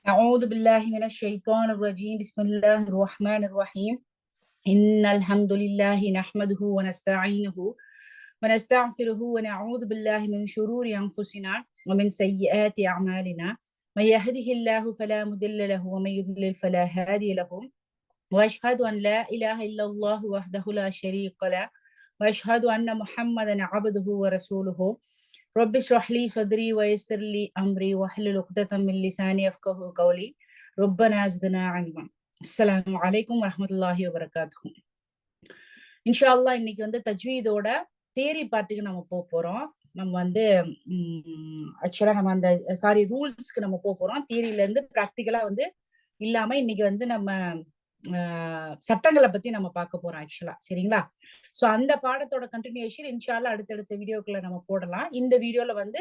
أعوذ بالله من الشيطان الرجيم بسم الله الرحمن الرحيم إن الحمد لله نحمده ونستعينه ونستغفره ونعوذ بالله من شرور أنفسنا ومن سيئات أعمالنا من يهده الله فلا مضل له ومن يضلل فلا هادي له وأشهد أن لا إله إلا الله وحده لا شريك له وأشهد أن محمدا عبده ورسوله رب اشرح لي صدري ويسر لي أمري واحلل عقدة من لساني يفقهوا قولي ربنا زدنا علما. அஸ்ஸலாமு அலைக்கும் வரஹ்மத்துல்லாஹி வபரகாத்துஹு. இன்ஷா அல்லாஹ் இன்னைக்கு வந்து தஜ்வீதோட தியரி பார்ட்டுக்கு நம்ம போக போறோம். நம்ம வந்து ஆக்சுவலா நம்ம அந்த ரூல்ஸ்க்கு நம்ம போக போறோம். தியரியில இருந்து பிராக்டிக்கலா வந்து இல்லாம இன்னைக்கு வந்து நம்ம சட்டங்களை பத்தி நம்ம பார்க்க போறோம் ஆக்சுவலா. சரிங்களா? சோ அந்த பாடத்தோட கண்டினியூஷன் இன்ஷா அல்லாஹ் அடுத்தடுத்த வீடியோக்குள்ள நம்ம போடலாம். இந்த வீடியோல வந்து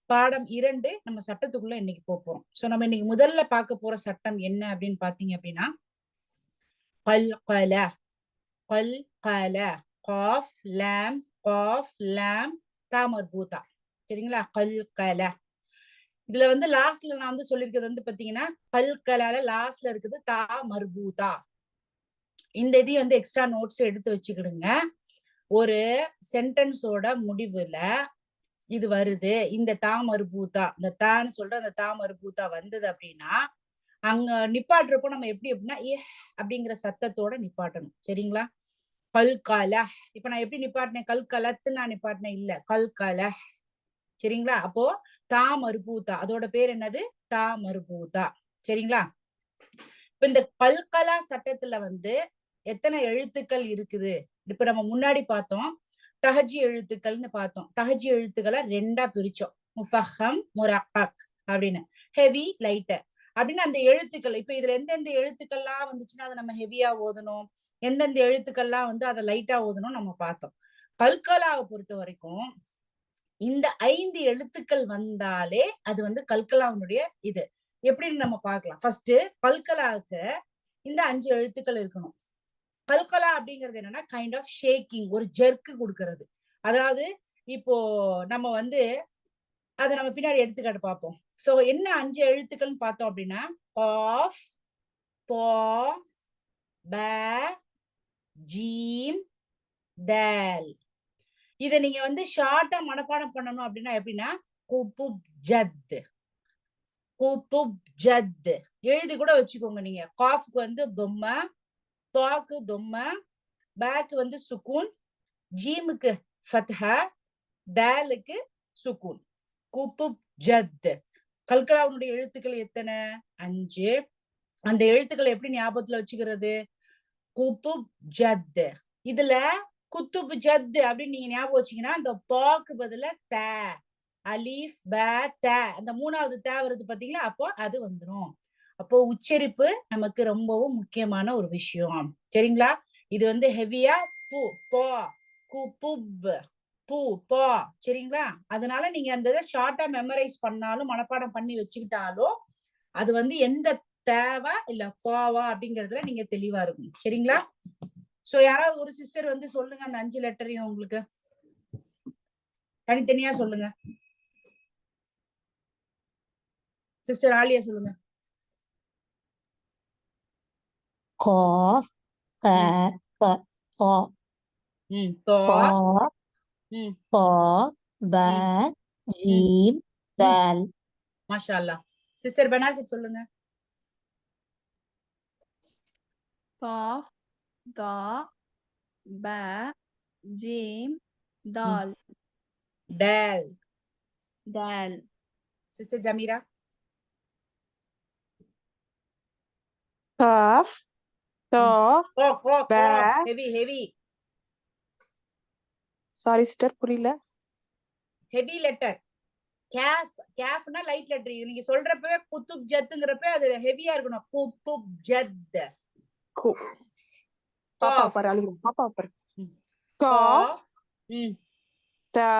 பாடம் 2 நம்ம சட்டத்துக்குள்ள இன்னைக்கு போறோம். சோ நம்ம இன்னைக்கு முதல்ல பார்க்க போற சட்டம் என்ன அப்படின்னு பாத்தீங்க அப்படின்னா கல்கல. கல்கல காஃப் லாம் தா மர்பூதா. சரிங்களா? கல்கல. இதுல வந்து லாஸ்ட்ல நான் வந்து சொல்லிருக்கிறது வந்து பாத்தீங்கன்னா கல்கலால லாஸ்ட்ல இருக்குது தா மர்பூதா. இந்த இதையும் வந்து எக்ஸ்ட்ரா நோட்ஸ் எடுத்து வச்சுக்கிடுங்க. ஒரு சென்டென்ஸோட முடிவுல இது வருது, இந்த தா மர்பூதா, இந்த தான்னு சொல்ற அந்த தா மர்பூதா வந்தது அப்படின்னா அங்க நிப்பாட்டுறப்போ நம்ம எப்படி அப்படின்னா அப்படிங்கிற சத்தத்தோட நிப்பாட்டணும். சரிங்களா? கல்கல. இப்ப நான் எப்படி நிப்பாட்டினேன்? கல்கலத்து நான் நிப்பாட்டினேன் இல்ல, கல்கல. சரிங்களா? அப்போ தா மர்பூதா, அதோட பேர் என்னது? தா மர்பூதா. சரிங்களா? இப்ப இந்த கல்கலா சட்டத்துல வந்து எத்தனை எழுத்துக்கள் இருக்குது? இப்ப நம்ம முன்னாடி பார்த்தோம் தஹஜி எழுத்துக்கள்னு பார்த்தோம். தஹஜி எழுத்துக்களை 2ஆ பிரிச்சோம், முஃபஹம் முரக்கக் அப்படின்னு, ஹெவி லைட்டர் அப்படின்னு. அந்த எழுத்துக்கள் இப்ப இதுல எந்தெந்த எழுத்துக்கள்லாம் வந்துச்சுன்னா அதை நம்ம ஹெவியா ஓதணும், எந்தெந்த எழுத்துக்கள்லாம் வந்து அதை லைட்டா ஓதணும் நம்ம பார்த்தோம். கல்கலாவை பொறுத்த வரைக்கும் இந்த 5 எழுத்துக்கள் வந்தாலே அது வந்து கல்கலாவுடைய இது எப்படின்னு நம்ம பார்க்கலாம். ஃபர்ஸ்ட் கல்கலாவுக்கு இந்த 5 எழுத்துக்கள் இருக்கணும். கல்கலா அப்படிங்கிறது என்னன்னா கைண்ட் ஆஃப் ஷேக்கிங், ஒரு ஜெர்க்கு கொடுக்கறது. அதாவது இப்போ நம்ம வந்து அதை நம்ம பின்னாடி எடுத்துக்காட்டு பார்ப்போம். சோ என்ன 5 எழுத்துக்கள்னு பார்த்தோம் அப்படின்னா காஃப், தா, ப, ஜீம், தால். இதை நீங்க வந்து ஷார்ட்டா மனப்பாடம் பண்ணணும் அப்படின்னா எப்படின்னா குதுப் ஜத், குதுப் ஜத் எழுதி கூட வச்சுக்கோங்க நீங்க. காஃப்க்கு வந்து தொம்ம, தாக்கு தொம்ம, பேக்கு வந்து சுக்கூன், ஜீமுக்கு ஃபத்ஹா, தாலுக்கு சுக்கூன். குதுப் ஜத். கல்கலாவுடைய எழுத்துக்கள் எத்தனை? 5. அந்த எழுத்துக்களை எப்படி ஞாபகத்துல வச்சுக்கிறது? குதுப் ஜத். இதுல குத்துப் ஜத் அப்படின்னு நீங்க ஞாபகம் வச்சீங்கன்னா அந்த தாக்கு பதில த, அலீஃப் ப த, அந்த 3வது த வருது பாத்தீங்களா, அப்போ அது வந்துடும். அப்போ உச்சரிப்பு நமக்கு ரொம்பவும் முக்கியமான ஒரு விஷயம். சரிங்களா? இது வந்து ஹெவியா து தோ குதுப் து தோ. சரிங்களா? அதனால நீங்க அந்த இதை ஷார்ட்டா மெமரைஸ் பண்ணாலும் மனப்பாடம் பண்ணி வச்சுக்கிட்டாலும் அது வந்து எந்த தேவா இல்ல கோவா அப்படிங்கறதுல நீங்க தெளிவா இருக்கும். சரிங்களா? சோ யாராவது ஒரு சிஸ்டர் வந்து சொல்லுங்க அந்த 5 லெட்டரையும் உங்களுக்கு தனித்தனியா சொல்லுங்க. சிஸ்டர் ஆலியா சொல்லுங்க. قاف قاف قا தோ, قا با جيم دال. மாஷா அல்லாஹ். சிஸ்டர் பனாசித் சொல்லுங்க. قاف ضا با جيم دال டேல். دال. சிஸ்டர் ஜமீரா. قاف تا கோ கோ பா. கோ ஹெவி ஹெவி சாரி சிஸ்டர் புரியல. Heavy letter. கேஃப், கேஃப்னா லைட் லெட்டர். இது நீங்க சொல்றப்பவே குத்துப் ஜத்துங்கிறப்ப அது ஹெவியா இருக்கணும். குத்துப் ஜத். பாப்பா பாரு அழுகு, பாப்பா பாரு. காஃப், தா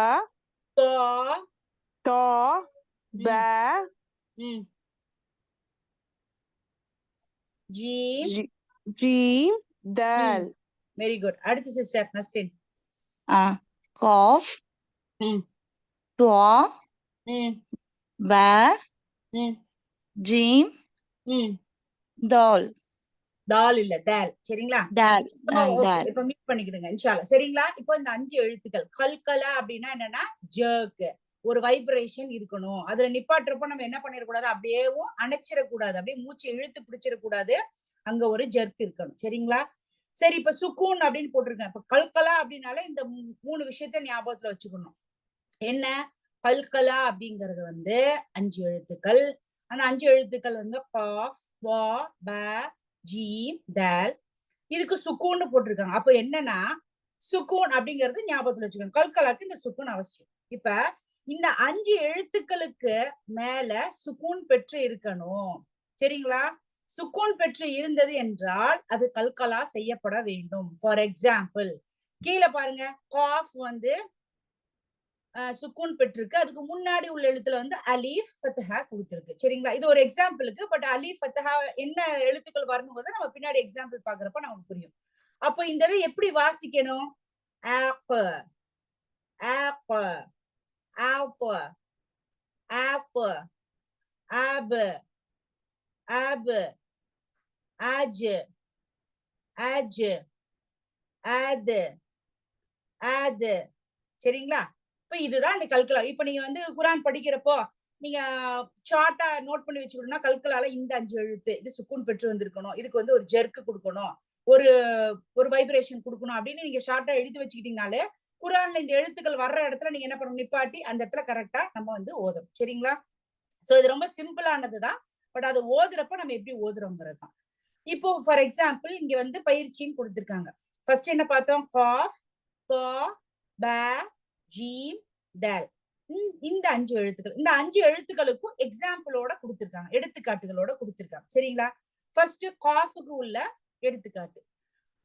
தா, தா பா ஜீம் ஜீம் தால். Very good. அடுத்து சிஸ்டர் நஸ்ரின். قاف طا با جيم Dal. தால் இல்ல தேல். சரிங்களா? Dal. Okay, Dal. இப்ப மீட் பண்ணிக்கிடுங்க இன்ஷால்லா. சரிங்களா? இப்போ இந்த 5 எழுத்துக்கள் கல்கலா அப்படின்னா என்னன்னா ஜர்க், ஒரு வைப்ரேஷன் இருக்கணும். அதுல நிப்பாட்டுறப்போ நம்ம என்ன பண்ணிடக்கூடாது, அப்படியேவும் அணைச்சிடக்கூடாது, அப்படியே மூச்சு இழுத்து பிடிச்சிடக்கூடாது, அங்க ஒரு ஜர்க் இருக்கணும். சரிங்களா? சரி, இப்ப சுக்கூன் அப்படின்னு போட்டிருக்கேன். இப்ப கல்கலா அப்படின்னாலே இந்த 3 விஷயத்த ஞாபகத்துல வச்சுக்கணும். என்ன? கல்கலா அப்படிங்கிறது வந்து 5 எழுத்துக்கள். அந்த 5 எழுத்துக்கள் வந்து காஃப், வா, ப, ஜீம், தால். இதுக்கு சுக்கூன்னு போட்டிருக்காங்க. அப்ப என்னன்னா சுக்கூன் அப்படிங்கிறது ஞாபகத்துல வச்சுக்கோங்க. கல்கலாக்கு இந்த சுக்கூன் அவசியம். இப்ப இந்த 5 எழுத்துக்களுக்கு மேல சுக்கூன் பெற்று இருக்கணும். சரிங்களா? சுக்கூன் பெற்று இருந்தது என்றால் அது கல்கலா செய்யப்பட வேண்டும். ஃபார் எக்ஸாம்பிள் கீழே பாருங்க, காஃப் வந்து சுக்கூன் பெற்றிருக்கு. அதுக்கு முன்னாடி உள்ள எழுத்துல வந்து அலீஃப் ஃபத்ஹா கொடுத்திருக்கு. சரிங்களா? இது ஒரு எக்ஸாம்பிளுக்கு. பட் அலீஃப் ஃபத்ஹா என்ன எழுத்துக்கள் வரணுங்கிறத நம்ம பின்னாடி எக்ஸாம்பிள் பாக்குறப்ப நமக்கு புரியும். அப்போ இந்த இதை எப்படி வாசிக்கணும்? ஆப், ஆப், ஆப், ஆப், ஆப், ஆப், ஆஜ், ஆஜ், ஆத், ஆத். சரிங்களா? இப்ப இதுதான் இந்த கல்கலா. இப்ப நீங்க வந்து குரான் படிக்கிறப்போ நீங்க ஷார்ட்டா நோட் பண்ணி வச்சுக்கணும்னா, கல்கலால இந்த 5 எழுத்து இது சுக்கூன் பெற்று வந்திருக்கணும், இதுக்கு வந்து ஒரு ஜெர்க் கொடுக்கணும், ஒரு ஒரு வைப்ரேஷன் கொடுக்கணும் அப்படின்னு நீங்க ஷார்ட்டா எழுதி வச்சுக்கிட்டீங்கனாலே குரான்ல இந்த எழுத்துக்கள் வர்ற இடத்துல நீங்க என்ன பண்ணணும், நிப்பாட்டி அந்த இடத்துல கரெக்டா நம்ம வந்து ஓதணும். சரிங்களா? சோ இது ரொம்ப சிம்பிளானதுதான். பட் அது ஓதுறப்ப நம்ம எப்படி ஓதுறோங்கிறது தான். இப்போ ஃபார் எக்ஸாம்பிள் இங்க வந்து பயிற்சின்னு கொடுத்திருக்காங்க. ஃபர்ஸ்ட் என்ன பார்த்தோம்? காஃப், கா, ப, ஜீம், தால். இந்த 5 எழுத்துக்கள். இந்த 5 எழுத்துக்களுக்கும் எக்ஸாம்பிளோட கொடுத்திருக்காங்க, எடுத்துக்காட்டுகளோட கொடுத்திருக்காங்க. சரிங்களா? ஃபர்ஸ்ட் காஃபுக்கு உள்ள எடுத்துக்காட்டு.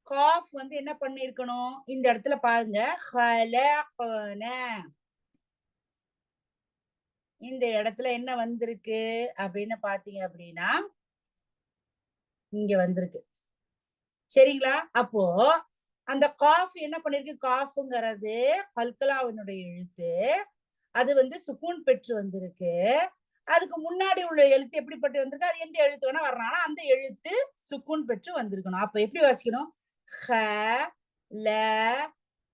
காஃப் வந்து என்ன பண்ணிருக்கணும், இந்த இடத்துல பாருங்க, ஹலகன. இந்த இடத்துல என்ன வந்திருக்கு அப்படின்னு பாத்தீங்க அப்படின்னா இங்க வந்திருக்கு. சரிங்களா? அப்போ அந்த காஃப் என்ன பண்ணிருக்கு, காஃப்ங்கிறது கல்கலாவினுடைய எழுத்து, அது வந்து சுக்கூன் பெற்று வந்திருக்கு. அதுக்கு முன்னாடி உள்ள எழுத்து எப்படிப்பட்டு வந்திருக்கு, அது எந்த எழுத்து வேணா வரலாம், ஆனா அந்த எழுத்து சுக்கூன் பெற்று வந்திருக்கணும். அப்ப எப்படி வாசிக்கணும்? ஹ ல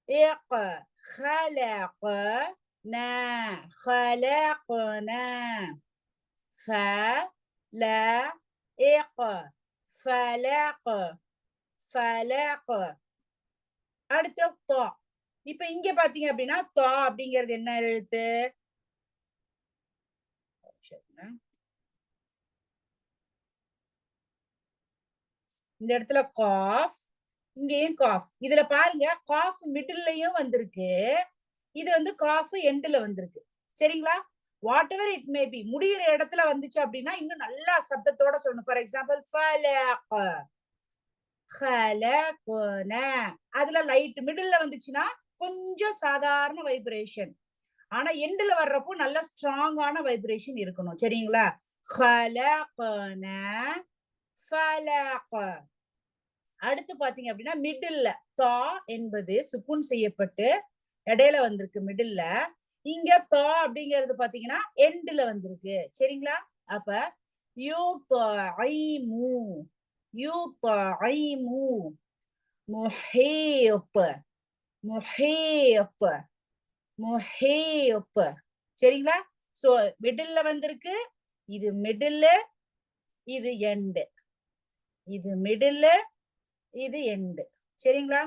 இக், ஹலக ந, ஹலகன. ஃப ல இக், ஃபலக, ஃபலக. அடுத்து தா. இப்ப இங்க பாத்தீங்க அப்படின்னா தா அப்படிங்கிறது என்ன எழுத்து? இந்த இடத்துல காஃப், இங்கேயும் காஃப். இதுல பாருங்க, காஃப் மிடில்லையும் வந்திருக்கு, இது வந்து காஃப் எண்ட்ல வந்திருக்கு. சரிங்களா? Whatever it may be, முடிகிற இடத்துல வந்துச்சு அப்படின்னா இன்னும் நல்லா சப்தத்தோட சொல்லணும். ஃபார் எக்ஸாம்பிள் ஃபலக, ஹலகுன. அதுல லைட் மிடில்ல வந்துச்சுன்னா கொஞ்சம் சாதாரண வைப்ரேஷன், ஆனா எண்ட்ல வர்றப்போ நல்ல ஸ்ட்ராங்கான வைப்ரேஷன் இருக்கணும். சரிங்களா? ஹலகுன, ஃபலக. அடுத்து பாத்தீங்க அப்படின்னா மிடில்ல தா என்பது சுக்கூன் செய்யப்பட்டு இடையில வந்திருக்கு மிடில்ல. இங்க தா அப்படிங்கிறது பாத்தீங்கன்னா எண்ட்ல வந்திருக்கு. சரிங்களா? அப்ப யூ தைமு, யூ தைமு, முஹீத், முஹீத், முஹீத். சரிங்களா? சோ மிடில்ல வந்திருக்கு, இது மிடில், இது எண்டு, இது மிடில், இது எண்டு. சரிங்களா?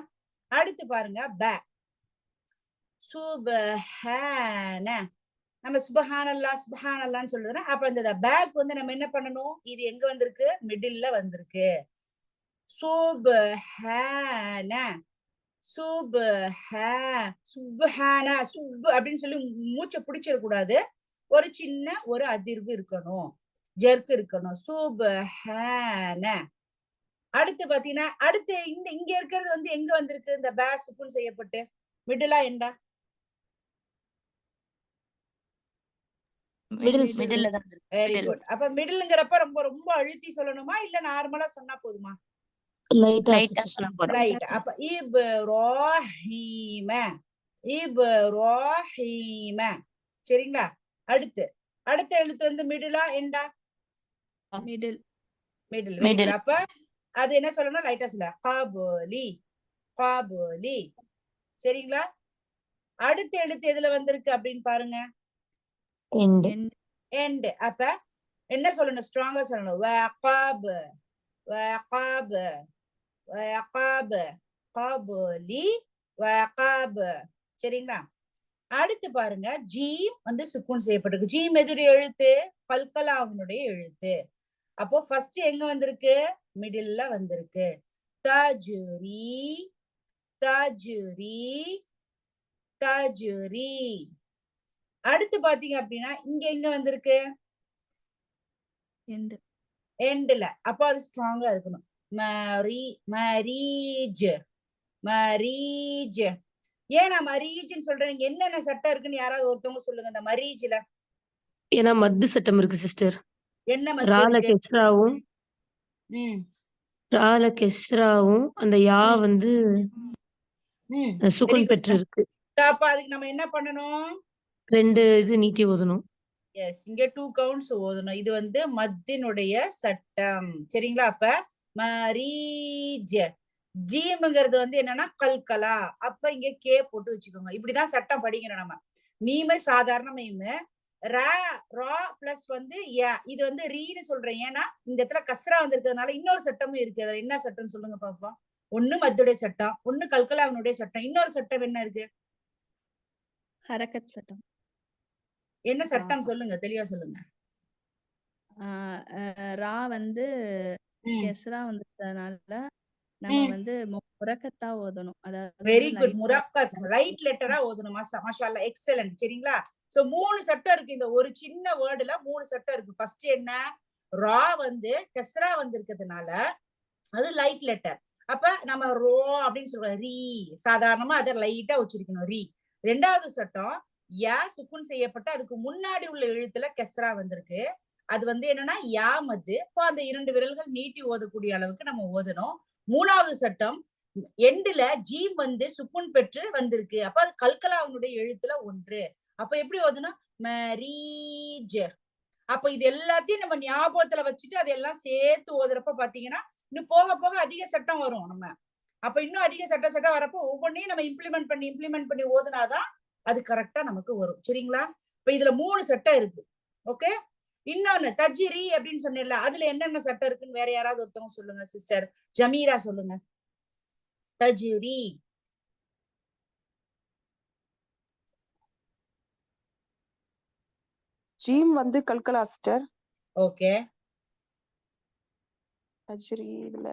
அடுத்து பாருங்க ப, சுபஹான. நம்ம சுபஹானல்லாஹ் சுபஹானல்லாஹ்னு சொல்றதுனா அப்ப இந்த பேக் வந்து நம்ம என்ன பண்ணணும், இது எங்க வந்திருக்கு, மிடில்ல வந்திருக்கு. சுபஹான, சுபஹ, சுபஹான, சுப் அப்படின்னு சொல்லி மூச்சை பிடிச்சிட கூடாது, ஒரு சின்ன ஒரு அதிர்வு இருக்கணும், ஜெர்க் இருக்கணும். சுபஹான. அடுத்து பாத்தீங்கன்னா அடுத்து இங்க இருக்கிறது வந்து எங்க வந்திருக்கு, இந்த பே சுக்கூன் செய்யப்பட்டு மிடிலா எண்டா? மிடில் தான். Very good. அப்ப மிடில்ங்கிறப்ப ரொம்ப ரொம்ப அழுத்தி சொல்லணுமா இல்ல நார்மலா சொன்னா போதுமா? லைட்டா சொன்னா போதும். ரைட். அப்ப இப்ராஹீம, இப்ராஹீம. சரிங்களா? அடுத்து அடுத்த எழுத்து வந்து மிடிலா எண்டா? மிடில். மிடில். Middle. அப்ப அது என்ன சொல்லணும்? லைட்டா சொல்ல. கபலி, கபலி. சரிங்களா? அடுத்த எழுத்து எதுல வந்திருக்கு அப்படின்னு பாருங்க. End. end, end. அப்ப என்ன சொல்லணும்? ஸ்ட்ராங்கா சொல்லணும். வகப, வகப, வகப, கபலி, வகப. சரிங்களா? அடுத்து பாருங்க, ஜீம் வந்து சுக்கூன் செய்யப்பட்டிருக்கு. ஜீம் எதுடைய எழுத்து? கல்கலாவினுடைய எழுத்து. அப்போ ஃபர்ஸ்ட் எங்க வந்திருக்கு? மிடில்ல வந்திருக்கு. தஜுரி, தஜுரி, தஜுரி. அடுத்து பாத்தீங்க அப்படின்னா இங்க எங்க வந்திருக்கு? end, எண்ட்ல. அப்ப அது ஸ்ட்ராங்கா இருக்கணும். மரீஜ், மரீஜ். ஏன் நான் மரீஜ்னு சொல்றேன்? நீங்க என்னென்ன சட்டம் இருக்குன்னு யாராவது ஒருத்தவங்க சொல்லுங்க. இந்த மரீஜ்ல ஏன்னா மத்து சட்டம் இருக்கு சிஸ்டர். என்ன மத்து ரால இருக்கு? கெஸ்ராவும் ம் ரால கெஸ்ராவும் அந்த யா ம். வந்து ம் வெரி சுகுன் குட். பெற்று இருக்கு. அப்ப அதுக்கு நம்ம என்ன பண்ணணும்? 2 இது நீட்டி ஓதணும். எஸ், இங்க 2 கவுண்ட்ஸ் ஓதணும். இது வந்து மத்தினுடைய சட்டம். சரிங்களா? அப்ப மரீஜ். ஜீம்ங்கிறது வந்து என்னன்னா கல்கலா. அப்ப இங்க கே போட்டு வச்சுக்கோங்க. இப்படிதான் சட்டம் படிக்கணும் நம்ம. மீமே சாதாரண மீமு. ரா ரா பிளஸ் வந்து யா. இது வந்து ரீன்னு சொல்றேன். ஏன்னா இந்த இடத்துல கஸ்ரா வந்திருக்கிறதுனால இன்னொரு சட்டமும் இருக்கு. அதுல என்ன சட்டம் சொல்லுங்க பாப்போம். ஒண்ணு மத்துடைய சட்டம், ஒண்ணு கல்கலாவினுடைய சட்டம். இன்னொரு சட்டம் என்ன இருக்கு? ஹரக்கத் சட்டம். என்ன சட்டம் சொல்லுங்க, தெளிவா சொல்லுங்க. ரா வந்து ம். கெஸ்ரா வந்ததுனால நம்ம ம். வந்து முரக்கத்தா ஓதணும். அதாவது வெரி வந்து குட். light ஆ முரக்கத், லைட் லெட்டரா ஓதணும். மாஷாஅல்லா, எக்ஸலென்ட். சரிங்களா? சோ 3 சட்டம் இருக்கு. இந்த ஒரு சின்ன வேர்டுல 3 சட்டம் இருக்கு. ஃபர்ஸ்ட் என்ன? ரா வந்து கஸ்ரா வந்திருக்கிறதுனால அது லைட் லெட்டர். அப்ப நம்ம ரோ அப்படின்னு சொல்றோம். ரீ சாதாரணமா அதை லைட்டா உச்சரிக்கணும். ரீ. ரெண்டாவது சட்டம், யா சுக்குன் செய்யப்பட்ட அதுக்கு முன்னாடி உள்ள எழுத்துல கெஸ்ரா வந்திருக்கு. அது வந்து என்னன்னா யா மத்து. இப்போ அந்த 2 விரல்கள் நீட்டி ஓதக்கூடிய அளவுக்கு நம்ம ஓதணும். மூணாவது சட்டம், எண்டுல ஜீம் வந்து சுக்குன் பெற்று வந்திருக்கு. அப்ப அது கல்கலாவுடைய எழுத்துல ஒன்று. அப்ப எப்படி ஓதணும்? மரீஜ். அப்ப இது எல்லாத்தையும் நம்ம ஞாபகத்துல வச்சுட்டு அதெல்லாம் சேர்த்து ஓதுறப்ப பாத்தீங்கன்னா இன்னும் போக போக அதிக சட்டம் வரும். நம்ம அப்ப இன்னும் அதிக சட்டம் வரப்போ ஒவ்வொன்றையும் நம்ம இம்ப்ளிமெண்ட் பண்ணி ஓதுனாதான் அது கரெக்டா நமக்கு வரும். சரிங்களா? இப்ப இதுல 3 சட்டம் இருக்கு. ஓகே. இன்னொன்னு தஜ்ரி அப்படின்னு சொன்னேன்ல, அதுல என்னென்ன சட்டம் இருக்குன்னு வேற யாராவது ஒருத்தவங்க சொல்லுங்க. சிஸ்டர் ஜமீரா சொல்லுங்க. தஜ்ரி. ஜீம் வந்து கல்கலா சிஸ்டர். ஓகே. அஜ்ரி இதுல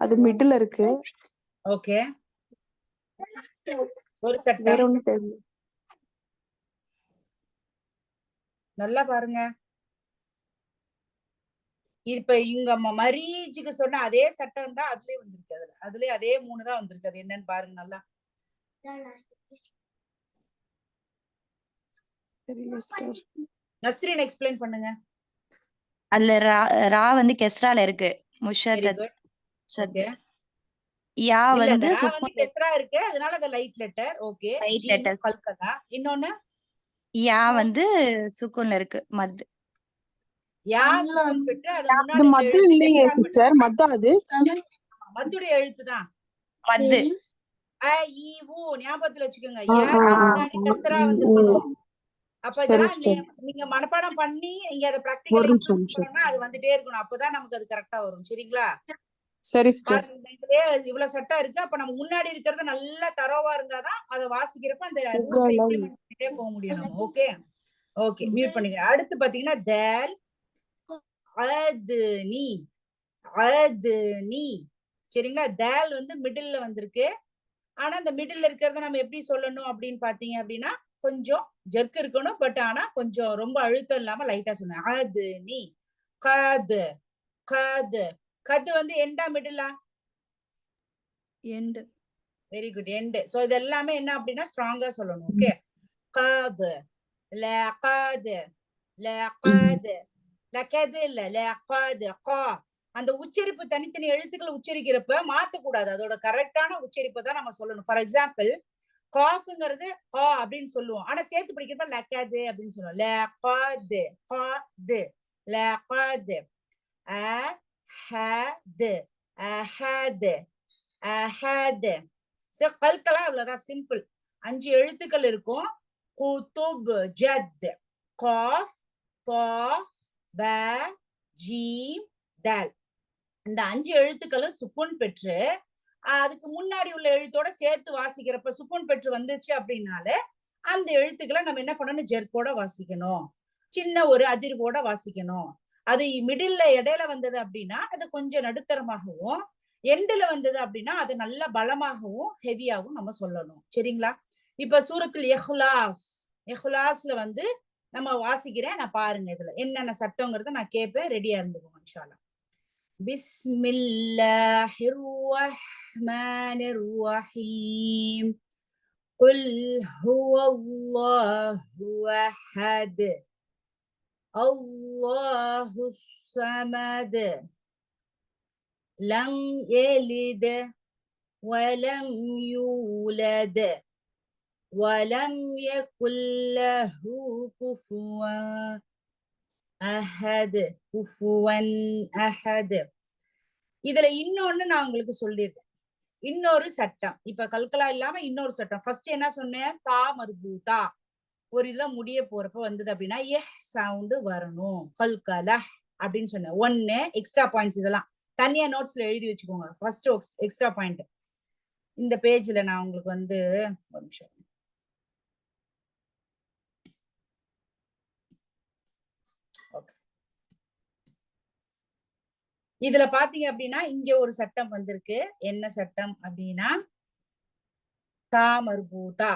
அது மிடில் இருக்கு. ஓகே. ஒரு வேற சட்டம் ஒண்ணு தெரியல. நல்லா பாருங்க. இப்ப இங்க மரீஜுக்கு சொன்ன அதே சட்டம் தான் அதுலயே வந்திருக்கு. அதுலயே அதே 3 தான் வந்திருக்கு. அது என்னன்னு பாருங்க நல்லா. தெரியல சிஸ்டர். நஸ்ரீன் எக்ஸ்பிளைன் பண்ணுங்க. அதுல ரா வந்து கெஸ்ரால இருக்கு. வெரி முஷத்தத் குட். சத். ஓகே. யா இல்ல, வந்து அந்த ரா வந்து சுக்குன் கெஸ்ரா இருக்கு. அதனால அது லைட் லெட்டர். ஓகே. லைட் ஜீம் லெட்டர்ஸ். கல்கலா. இன்னொன்னு யா வந்து சுக்குன்ல இருக்கு. மத். யா சுக்குன் பெற்று அது அது முன்னாடி உள்ள மத்து எழுத்து இல்லையே கெஸ்ரா பெற்று சிஸ்டர். மத்தா அது மத்துடைய எழுத்து தான். மத்து. அ இ ஊ ஞாபகத்துல வச்சுக்கோங்க. ஆ, யா ஆ, ஆ, முன்னாடி கஸ்ரா ம், வந்திருக்கணும். ம். அப்ப சரி இதெல்லாம் சிஸ்டர். நீங்க மனப்பாடம் பண்ணி இங்க அதை ஒரு பிராக்டிகலா நிமிஷம் இம்ப்ளிமெண்ட் பண்ணா அது வந்துட்டே இருக்கணும். அப்பதான் நமக்கு அது கரெக்டா வரும். சரிங்களா? சரி சிஸ்டர். பாருங்க, இதுலயே இவ்வளவு சட்டம் இருக்கு. அப்ப நம்ம முன்னாடி இருக்கிறத நல்லா தரோவா இருந்தாதான் அதை வாசிக்கிறப்ப அந்த ரூல்ஸை இம்ப்ளிமெண்ட் பண்ணிட்டே போக முடியும் நம்ம. ஓகே. ஓகே, மியூட் பண்ணிக்க. அடுத்து பாத்தீங்கன்னா தேல் அத்னி, அத்னி. சரிங்களா? தேல் வந்து மிடில்ல வந்திருக்கு. ஆனா இந்த மிடில்ல இருக்கிறத நம்ம எப்படி சொல்லணும் அப்படின்னு பாத்தீங்க அப்படின்னா கொஞ்சம் ஜெர்க் இருக்கணும். பட் ஆனா கொஞ்சம் ரொம்ப அழுத்தம் இல்லாம லைட்டா சொன்னேன். அத்னி. கது, கது. கது வந்து எண்டா மிடிலா? end, very good. End. So இது எல்லாமே என்ன அப்படின்னா ஸ்ட்ராங்கா சொல்லணும். ஓகே. கது, லகது, லகது, லகது இல்ல லகது. கா அந்த உச்சரிப்பு தனித்தனி எழுத்துக்களை உச்சரிக்கிறப்ப மாத்தக்கூடாது. அதோட கரெக்டான உச்சரிப்பை தான் நம்ம சொல்லணும். ஃபார் எக்ஸாம்பிள் காஃப்ங்கிறது கா அப்படின்னு சொல்லுவோம். ஆனா சேர்த்து படிக்கிறப்ப லக்கது அப்படின்னு சொல்லுவோம். லகது, காது, லகத் அஹத் அஹத் அஹத். சோ கல்கலா இவ்வளவுதான், சிம்பிள். 5 எழுத்துக்கள் இருக்கும். குதுப் ஜத் காஃப் தா பா ஜீம் தால். இந்த 5 எழுத்துக்களும் சுக்குன் பெற்று அதுக்கு முன்னாடி உள்ள எழுத்தோட சேர்த்து வாசிக்கிறப்ப சுக்குன் பெற்று வந்துச்சு அப்படின்னாலே அந்த எழுத்துக்களை நம்ம என்ன பண்ணணும், ஜெர்க்கோட வாசிக்கணும், சின்ன ஒரு அதிர்வோட வாசிக்கணும். அது மிடில்ல இடையில வந்தது அப்படின்னா அது கொஞ்சம் நடுத்தரமாகவும், எண்டுல வந்தது அப்படின்னா அது நல்ல பலமாகவும் ஹெவியாகவும் நம்ம சொல்லணும். சரிங்களா? இப்ப சூரத்துல் இஹ்லாஸ், இஹ்லாஸ்ல வந்து நம்ம வாசிக்கிறேன், நான் பாருங்க இதுல என்னென்ன சட்டங்கிறத நான் கேட்பேன், ரெடியா இருந்துக்கோங்க இன்ஷா அல்லாஹ். பிஸ்மில்லாஹிர் ரஹ்மானிர் ரஹீம். قل هو الله أحد الله الصمد لم يلد ولم يولد ولم يكن له كفوا أحد كفوا أحد. இதுல இன்னொன்னு நான் உங்களுக்கு சொல்லிருக்கேன், இன்னொரு சட்டம். இப்ப கல்கலா இல்லாம இன்னொரு சட்டம். ஃபர்ஸ்ட் என்ன சொன்னேன், தா மர்பூதா ஒரு இதுல முடிய போறப்ப வந்தது அப்படின்னா எஹ் சவுண்ட் வரணும், கல்கலா அப்படின்னு சொன்னேன். 1 எக்ஸ்ட்ரா பாயிண்ட்ஸ், இதெல்லாம் தனியா நோட்ஸ்ல எழுதி வச்சுக்கோங்க. ஃபர்ஸ்ட் எக்ஸ்ட்ரா பாயிண்ட் இந்த பேஜ்ல நான் உங்களுக்கு வந்து ஒரு நிமிஷம். ஓகே, இதுல பாத்தீங்க அப்படின்னா இங்க ஒரு சட்டம் வந்திருக்கு. என்ன சட்டம் அப்படின்னா தா மர்பூதா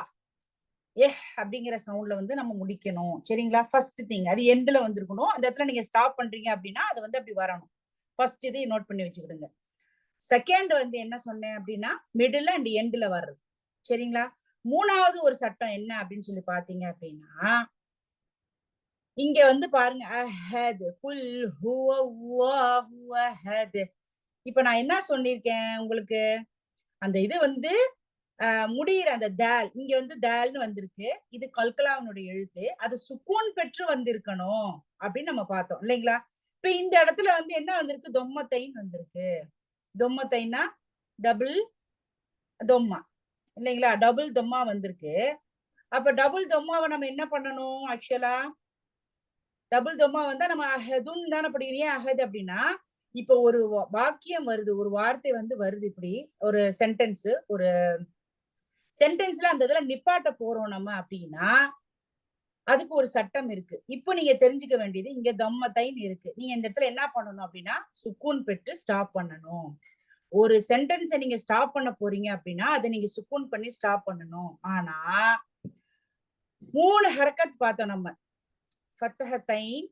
அப்படிங்கிற சவுண்ட்ல வந்து நம்ம முடிக்கணும். சரிங்களா? ஃபர்ஸ்ட் திங் அது எண்ட்ல வந்திருக்கணும். அந்த இடத்துல நீங்க ஸ்டாப் பண்றீங்க அப்படின்னா அது வந்து அப்படி வரணும். ஃபர்ஸ்ட் இதை நோட் பண்ணி வச்சுக்கிடுங்க. செகண்ட் வந்து என்ன சொன்னேன் அப்படின்னா மிடில் அண்ட் எண்ட்ல வர்றது. சரிங்களா? மூணாவது ஒரு சட்டம் என்ன அப்படின்னு சொல்லி பாத்தீங்க அப்படின்னா இங்க வந்து பாருங்க, அஹத் குல் ஹுவல்லாஹு அஹத். இப்ப நான் என்ன சொல்லியிருக்கேன் உங்களுக்கு, அந்த இது வந்து முடியிற அந்த தால், இங்க வந்து தால்னு வந்திருக்கு. இது கல்கலாவுடைய எழுத்து, அது சுக்கூன் பெற்று வந்திருக்கணும் அப்படின்னு நம்ம பார்த்தோம் இல்லைங்களா? இப்ப இந்த இடத்துல வந்து என்ன வந்திருக்கு, தொம்மத்தைன்னு வந்திருக்கு. தொம்மத்தைன்னா டபுள் தொம்மா இல்லைங்களா? டபுள் தொம்மா வந்திருக்கு. அப்ப டபுள் தொம்மாவை நம்ம என்ன பண்ணணும், ஆக்சுவலா டபுள் தொம்மா வந்தா நம்ம அஹதுன்னு தானே படிக்கிறீங்க. அஹத் அப்படின்னா இப்ப ஒரு வாக்கியம் வருது, ஒரு வார்த்தை வந்து வருது, இப்படி ஒரு சென்டென்ஸ், ஒரு சென்டென்ஸ்ல அந்த இதுல நிப்பாட்ட போறோம் நம்ம அப்படின்னா அதுக்கு ஒரு சட்டம் இருக்கு. இப்போ நீங்க தெரிஞ்சுக்க வேண்டியது, இங்க தம்மத்தைன்னு இருக்கு. நீங்க இந்த இடத்துல என்ன பண்ணணும் அப்படின்னா சுக்கூன் பெற்று ஸ்டாப் பண்ணணும். ஒரு சென்டென்ஸை நீங்க ஸ்டாப் பண்ண போறீங்க அப்படின்னா அதை நீங்க சுக்கூன் பண்ணி ஸ்டாப் பண்ணணும். ஆனா 3 ஹரக்கத் பார்த்தோம் நம்ம, ஃபத்ஹத்தைன்,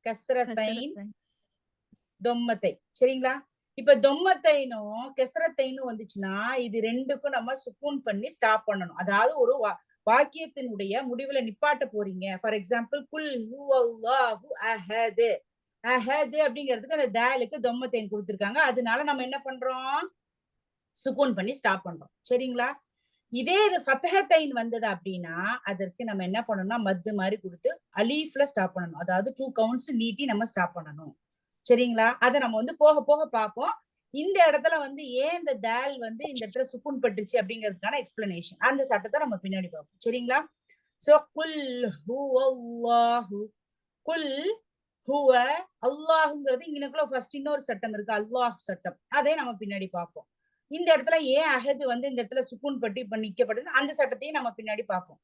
கஸ்ரத்தைன், தொம்மத்தை. சரிங்களா? இப்ப தொம்மத்தைனும் கெசரத்தைனும் வந்துச்சுன்னா இது ரெண்டுக்கும் நம்ம சுக்கூன் பண்ணி ஸ்டாப் பண்ணணும். அதாவது ஒரு வாக்கியத்தினுடைய முடிவுல நிப்பாட்ட போறீங்க. ஃபார் எக்ஸாம்பிள் குல் ஹுவல்லாஹு அஹத், அஹத் அப்படிங்கிறதுக்கு அந்த தாலுக்கு தொம்மத்தைன் கொடுத்திருக்காங்க. அதனால நம்ம என்ன பண்றோம், சுக்கூன் பண்ணி ஸ்டாப் பண்றோம். சரிங்களா? இதே இது ஃபத்ஹத்தைன் வந்தது அப்படின்னா அதற்கு நம்ம என்ன பண்ணணும்னா மத்து மாதிரி கொடுத்து அலீஃப்ல ஸ்டாப் பண்ணணும். அதாவது 2 கவுண்ட்ஸ் நீட்டி நம்ம ஸ்டாப் பண்ணணும். சரிங்களா? அதை நம்ம வந்து போக போக பார்ப்போம். இந்த இடத்துல வந்து ஏன் இந்த தால் வந்து இந்த இடத்துல சுக்குன் பட்டுச்சு அப்படிங்கிறதுக்கான எக்ஸ்பிளனேஷன், அந்த சட்டத்தை நம்ம பின்னாடி பார்ப்போம். சரிங்களா? சோ குல் ஹுவல்லாஹு, குல் ஹுவ அல்லாஹுங்கிறது இங்கனக்குள்ள ஃபர்ஸ்ட் இன்னொரு சட்டம் இருக்கு, அல்லாஹ் சட்டம், அதை நம்ம பின்னாடி பார்ப்போம். இந்த இடத்துல ஏன் அஹது வந்து இந்த இடத்துல சுக்குன் பட்டு இப்ப நிக்கப்படுது, அந்த சட்டத்தையும் நம்ம பின்னாடி பார்ப்போம்.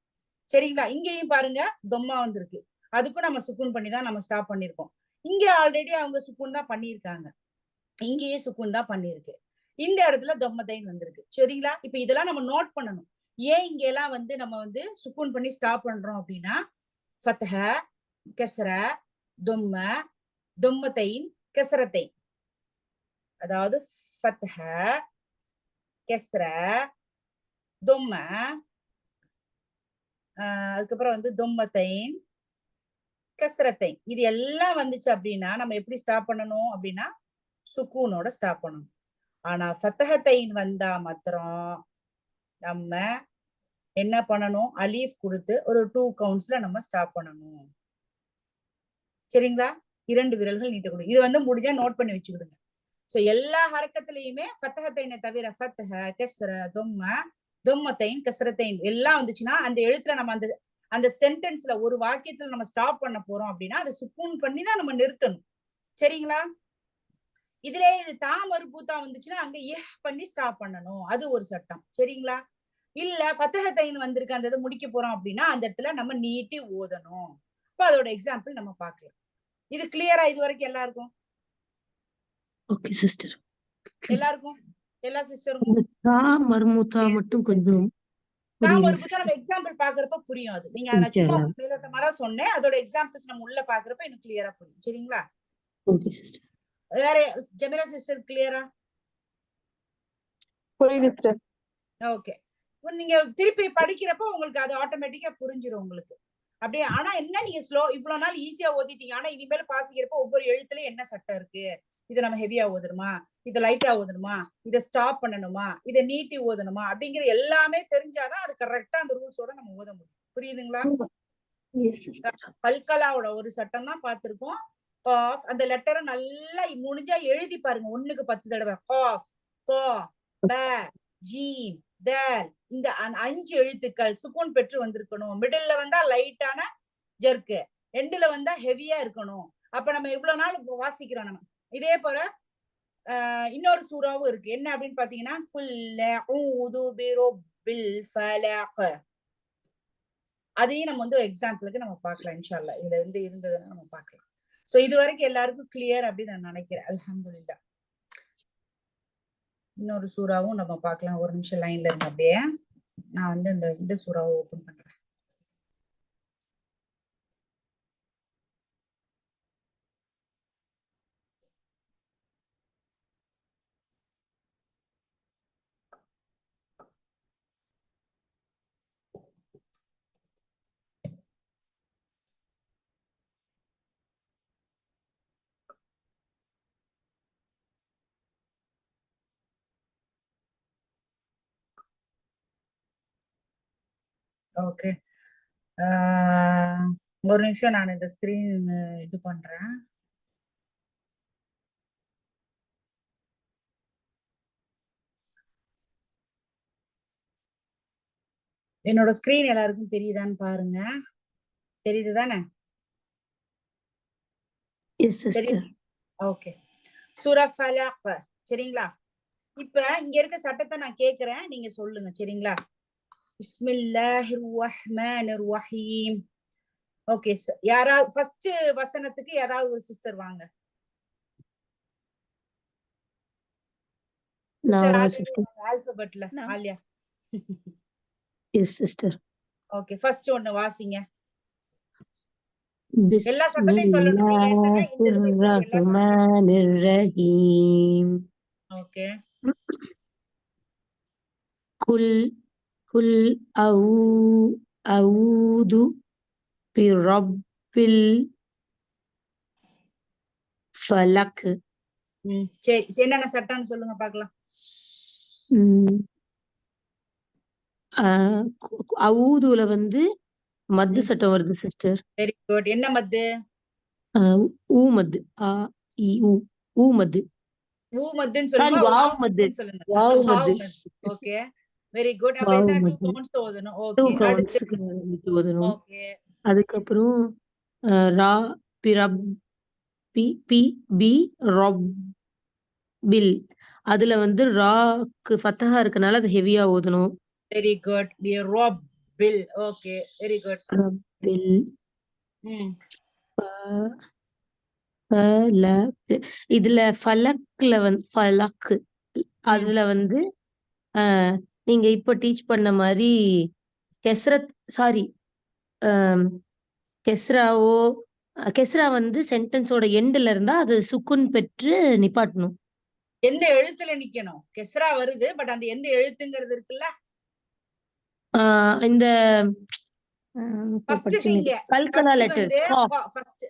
சரிங்களா? இங்கேயும் பாருங்க தொம்மா வந்திருக்கு, அதுக்கும் நம்ம சுக்குன் பண்ணி தான் நம்ம ஸ்டாப் பண்ணிருக்கோம். இங்க ஆல்ரெடி அவங்க சுக்குன் தான் பண்ணியிருக்காங்க, இங்கேயே சுக்குன் தான் பண்ணிருக்கு. இந்த இடத்துல தொம்மத்தைன் வந்திருக்கு. சரிங்களா? இப்ப இதெல்லாம் நம்ம நோட் பண்ணணும். ஏன் இங்க எல்லாம் வந்து நம்ம வந்து சுக்குன் பண்ணி ஸ்டாப் பண்றோம் அப்படின்னா ஃபத்ஹ, கஸ்ர, தொம்ம, தொம்மத்தைன், கஸ்ரத்தைன். அதாவது ஃபத்ஹ, கஸ்ர, தொம்ம, அதுக்கப்புறம் வந்து தொம்மத்தைன், கஸ்ரத்தைன். இது எல்லாம் வந்துச்சு அப்படின்னா நம்ம எப்படி ஸ்டாப் பண்ணணும் அப்படின்னா சுக்கூனோட ஸ்டாப் பண்ணணும். ஆனா ஃபத்ஹத்தைன் வந்தா மாத்திரம் நம்ம என்ன பண்ணணும், அலீஃப் கொடுத்து ஒரு 2 கவுண்ட்ஸ்ல நம்ம ஸ்டாப் பண்ணணும். சரிங்களா? 2 விரல்கள் நீட்டக்கூடும். இது வந்து முடிஞ்சா நோட் பண்ணி வச்சுக்கிடுங்க. சோ எல்லா ஹரக்கத்திலயுமே ஃபத்தஹத்தைனை தவிர ஃபத்தஹ, கஸ்ர, தொம்ம, தொம்மத்தைன், கஸ்ரத்தைன் எல்லாம் வந்துச்சுன்னா அந்த எழுத்துல நம்ம அந்த அந்த சென்டென்ஸ்ல ஒரு வாக்கியத்துல நம்ம ஸ்டாப் பண்ண போறோம் அப்படின்னா அதை சுக்கூன் பண்ணி தான் நம்ம நிறுத்தணும். சரிங்களா? இதுல இது தா மறுபூத்தா வந்துச்சுன்னா அங்க பண்ணி ஸ்டாப் பண்ணணும். அது ஒரு சட்டம். சரிங்களா? இல்ல ஃபத்தஹத்தைன் வந்திருக்கு அந்த இதை முடிக்க போறோம் அப்படின்னா அந்த இடத்துல நம்ம நீட்டி ஓதணும். இப்ப அதோட எக்ஸாம்பிள் நம்ம பார்க்கலாம். இது கிளியரா இது வரைக்கும் எல்லாருக்கும்? Okay sister. எல்லாருக்கும் எல்லா சிஸ்டருக்கும் இந்த தா மர்மூத்தா மட்டும் கொஞ்சம் புரியல ஒரு புத்தகம் சிஸ்டர். நம்ம எக்ஸாம்பிள் பாக்குறப்ப புரியும். அது நீங்க நான் சும்மா மேலோட்டமா தான் சொன்னேன். அதோட எக்ஸாம்பிள்ஸ் நம்ம உள்ள பாக்குறப்ப எனக்கு கிளியரா புரியும். சரிங்களா? Okay sister. வேற ஜெமினா சிஸ்டர் கிளியரா? புரியுது சிஸ்டர். ஓகே. நீங்க திருப்பி படிக்கிறப்ப உங்களுக்கு அது ஆட்டோமேட்டிக்கா புரிஞ்சிடும் உங்களுக்கு. அப்படியே ஆனா என்ன நீங்க இவ்வளவு நாள் ஈஸியா ஓதிட்டீங்க. ஆனா இனிமேல் வாசிக்கிறப்ப ஒவ்வொரு எழுத்துலயும் என்ன சட்டம் இருக்கு, இதை நம்ம ஹெவியா ஓதணுமா, இதை லைட்டா ஓதணுமா, இதை ஸ்டாப் பண்ணணுமா, இதை நீட்டி ஓதணுமா அப்படிங்கிற எல்லாமே தெரிஞ்சாதான் அது கரெக்டா அந்த ரூல்ஸோட நம்ம ஓத முடியும். புரியுதுங்களா? கல்கலாவோட ஒரு சட்டம் தான் பார்த்திருக்கோம். காஃப் அந்த லெட்டரை நல்லா முடிஞ்சா எழுதி பாருங்க 1க்கு 10 தடவை. காஃப், கா, ப, ஜீம், தல் இந்த 5 எழுத்துக்கள் சுக்கூன் பெற்று வந்திருக்கணும். மிடில்ல வந்தா லைட்டான ஜெர்க்கு, எண்டுல வந்தா ஹெவியா இருக்கணும். அப்ப நம்ம இவ்வளவு நாள் வாசிக்கிறோம் நம்ம. இதே போல இன்னொரு சூறாவும் இருக்கு. என்ன அப்படின்னு பாத்தீங்கன்னா குல் அஊது பிரப்பில் ஃபலக். அதையும் நம்ம வந்து எக்ஸாம்பிளுக்கு நம்ம பார்க்கலாம் இன்ஷா அல்லாஹ். இதுல வந்து இருந்ததுன்னா நம்ம பார்க்கலாம். சோ இது வரைக்கும் எல்லாருக்கும் கிளியர் அப்படின்னு நான் நினைக்கிறேன். அல்ஹம்துலில்லாஹ். இன்னொரு சூறாவும் நம்ம பார்க்கலாம். ஒரு நிமிஷம் லைன்ல இருங்க. அப்படியே நான் வந்து இந்த சூறாவை ஓபன் பண்றேன். ஓகே. ஒரு நிமிஷம் நான் இந்த ஸ்கிரீன் இது பண்றேன். என்னோட ஸ்கிரீன் எல்லாருக்கும் தெரியுதான்னு பாருங்க. தெரியுது தானே? S sister. ஓகே. சூரா ஃபலக். சரிங்களா? இப்ப இங்க இருக்க சட்டத்தை நான் கேக்குறேன், நீங்க சொல்லுங்க. சரிங்களா? பிஸ்மில்லாஹிர் ரஹ்மானிர் ரஹீம். ஓகே. யாராவது ஃபர்ஸ்ட் வசனத்துக்கு யாராவது ஒரு சிஸ்டர் வாங்க. ஆல்பபெட்ல ஆலியா. Yes sister. ஓகே. ஃபர்ஸ்ட் ஒன்னு வாசிங்க. எல்லா சட்டத்தையும் சொல்லணும். நீங்க என்னன்னா பிஸ்மில்லாஹிர் ரஹீம். ஓகே. குல் அஊது பிரப்பில் ஃபலக். சரி, என்னென்ன சட்டம்னு சொல்லுங்க பார்க்கலாம். அஊதுல வந்து மத்து சட்டம் வருது சிஸ்டர். Very good. என்ன மத்து? ஊ மத்து. ஆ இ ஊ. ஊ மத்து. ஊ மத்துன்னு சொல்லுங்க. வாவ் மத்து. சொல்லுங்க. வாவ் மத்து. ஓகே. Very good. அப்ப எத்தனை 2 கவுண்ட்ஸ் ஓதணும்? ஓகே. அடுத்து ஓதணும். ஓகே. அதுக்கப்புறம் ரா பிரப் பி பி பி ரப் பில். அதுல வந்து ராக்கு ஃபத்தஹா இருக்கனால அது ஹெவியா ஓதணும். Very good. பி ரப் பில். ஓகே. Very good. பில். ஃபலக். இதுல ஃபலக்ல வந்து ஃபலக் அதுல வந்து நீங்க இப்ப டீச் பண்ண மாதிரி கெஸ்ரா வந்து சென்டென்ஸோட எண்ட்ல இருந்தா அது சுக்குன் பெற்று நிப்பாட்டணும். எந்த எழுத்துல நிக்கணும்? கெஸ்ரா வருது, பட் அந்த எந்த எழுத்துங்கிறது இருக்குல்ல, இந்த கல்கலா லெட்டர். ஃபர்ஸ்ட்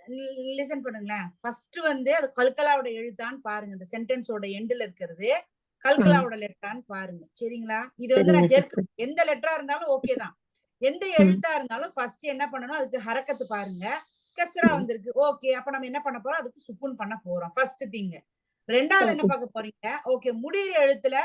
லிசன் பண்ணுங்களேன். ஃபர்ஸ்ட் வந்து அது கல்கலாவோட எழுத்தான்னு பாருங்க. இந்த சென்டென்ஸோட எண்ட்ல இருக்கிறது கல்கலாவோட லெட்டரான்னு பாருங்க. சரிங்களா? இது வந்து நான் எந்த லெட்டரா இருந்தாலும் ஓகே தான். எந்த எழுத்தா இருந்தாலும் ஃபர்ஸ்ட் என்ன பண்ணணும், அதுக்கு ஹரக்கத்து பாருங்க. கஸ்ரா வந்திருக்கு. ஓகே, அப்ப நம்ம என்ன பண்ண போறோம்? அதுக்கு சுக்குன் பண்ண போறோம். First thing. ரெண்டாவது என்ன Okay. பார்க்க போறீங்க? ஓகே, முடியிற எழுத்துல